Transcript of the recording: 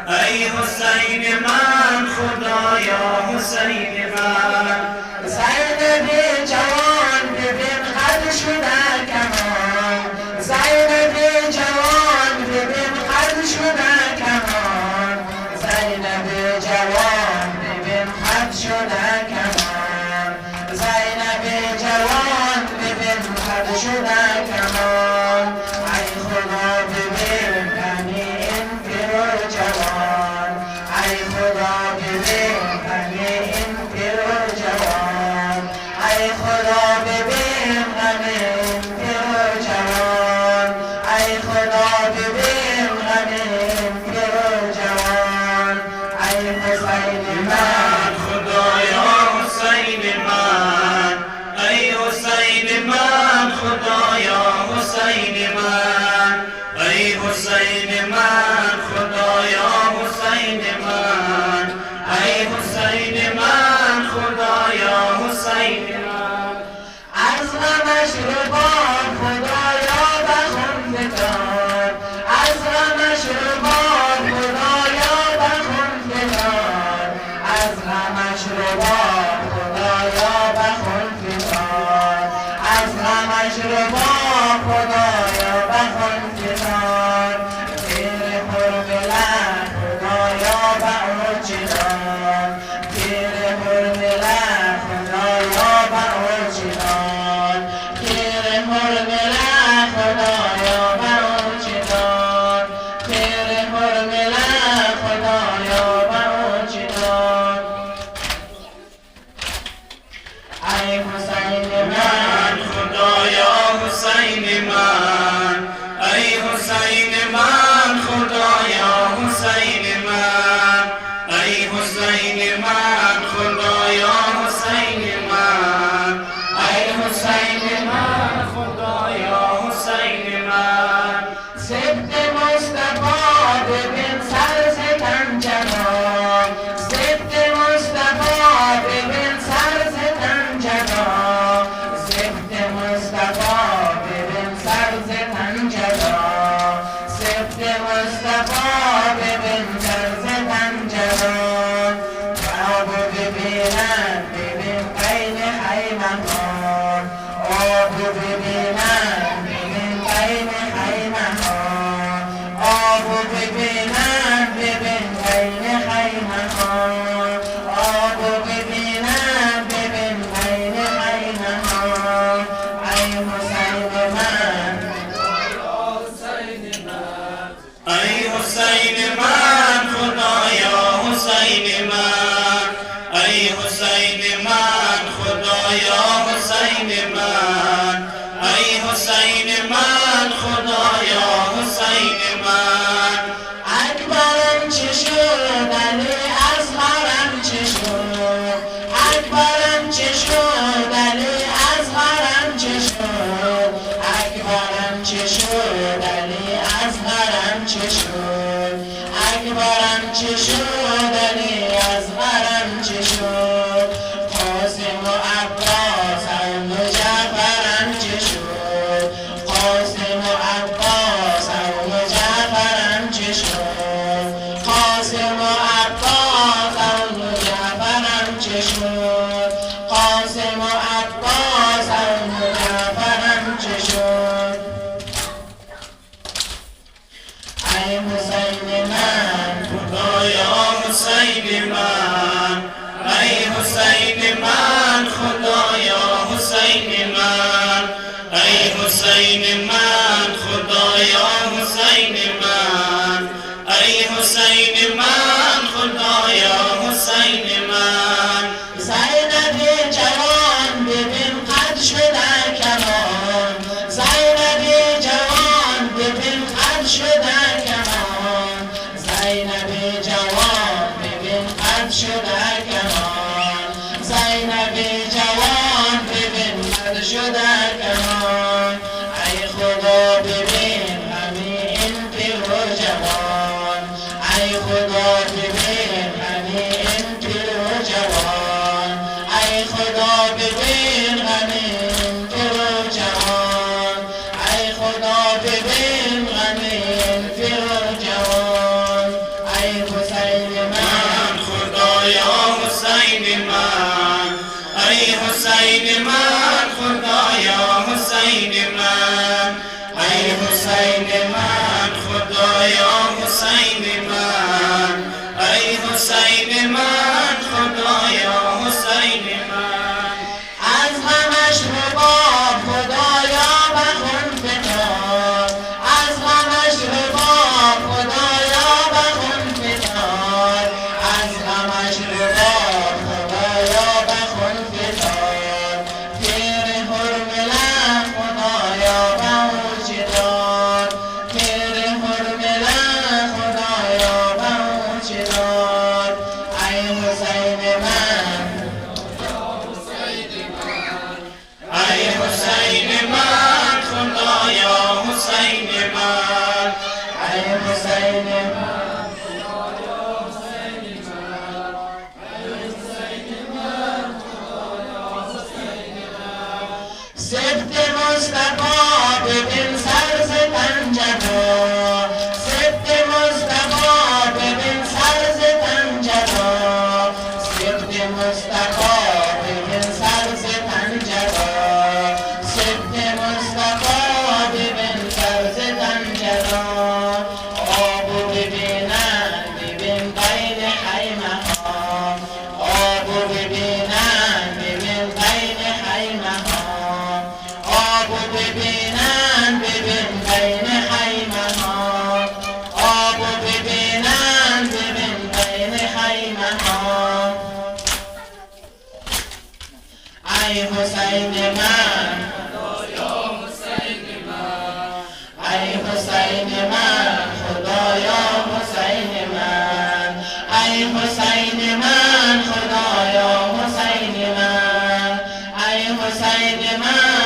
ای حسین من خدایا حسین من. زینب جوان ببین قد شده کمان، زینب جوان ببین قد شده کمان، زینب جوان ببین قد شده کمان، زینب جوان ببین قد شده کمان. ای خدا ببین غمی این پیر و جوان، ای خدا ببین غمی این پیر و جوان، ای خدا ببین غمی این پیر و جوان، ای خدا ببین غمی این پیر و جوان. ای حسین من خدایا حسین من، ای حسین من خدایا حسین من، ای حسین من خدایا حسین من، ای حسین من خدایا حسین من. از غمش رباب خدایا بخون فتاد، از غمش رباب خدایا بخون فتاد، از غمش رباب خدایا بخون فتاد، از غمش رباب خدایا بخون فتاد. پیر پرملت خدایا بعرج داد، پیر پرملت خدایا بعرج داد، پیر پرملت خدایا بعرج داد، پیر پرملت خدایا بعرج داد. ای حسین من خدایا حسین من، ای حسین من خدایا حسین من، ای حسین من خدایا حسین من، ای حسین من خدایا حسین من. ضد مصطفی ببین سر ستم جوان، ضد مصطفی ببین سر ستم جوان، ضد مصطفی ببین سر ستم جوان، ضد مصطفی ببین سر ستم جوان. آب ببینن ببین قین خیمه خان، آب ببینن ببین قین خیمه خان، آب ببینن ببین قین خیمه خان، آب ببینن ببین قین خیمه خان. ای حسین من ای حسین من خدایا حسین من، ای حسین من خدایا حسین من، ای حسین من خدایا حسین من. اکبرم چه شد علی اصغرم چه شد، اکبرم چه شد علی اصغرم چه شد، اکبرم چه شد علی اصغرم چه شد، اکبرم چه شد علی اصغرم چه شد. قاسم و عباس و جعفرم چه شد، قاسم و عباس و جعفرم چه شد، قاسم و عباس و جعفرم چه شد، قاسم و عباس و جعفرم چه شد. ای حسین من خدایا حسین من، ای حسین من خدایا حسین من، ای حسین من خدایا حسین من، ای حسین من خدایا حسین من. زینب جوان ببین قد شده کمان، زینب جوان ببین قد شده کمان، زینب جوان ببین قد شده کمان، زینب جوان ببین قد شده کمان. ای خدا ببین غمی این پیر و جوان، ای خدا ببین غمی این پیر و جوان، ای خدا ببین غمی این پیر و جوان، ای خدا ببین غمی این پیر و جوان. ای حسین من خدایا حسین من ای حسین من خدایا حسین من ای حسین من خدایا حسین من ای حسین من خدایا حسین من از غمش رباب خدایا بخون فتاد از غمش رباب خدایا بخون فتاد از غمش رباب خدایا بخون فتاد پیر هرملم خدایا بهوش داد پیر هرملم خدایا بهوش داد ای حسین من ای حسین من خدایا حسین من ای حسین من سبت مصطفی ببین سر ز پنجدا سبت مصطفی ببین سر ز پنجدا سبت مصطفی ببین سر ز پنجدا سبت مصطفی ببین سر ز پنجدا آبو ببینن ببین بین خیمه ها آبو ببینن ببین بین خیمه ها آبو ببینن ببین بین خیمه ها آبو ببینن ببین بین خیمه ها ای حسین من ای حسین من خدایا حسین من ای حسین من خدایا حسین من ای حسین من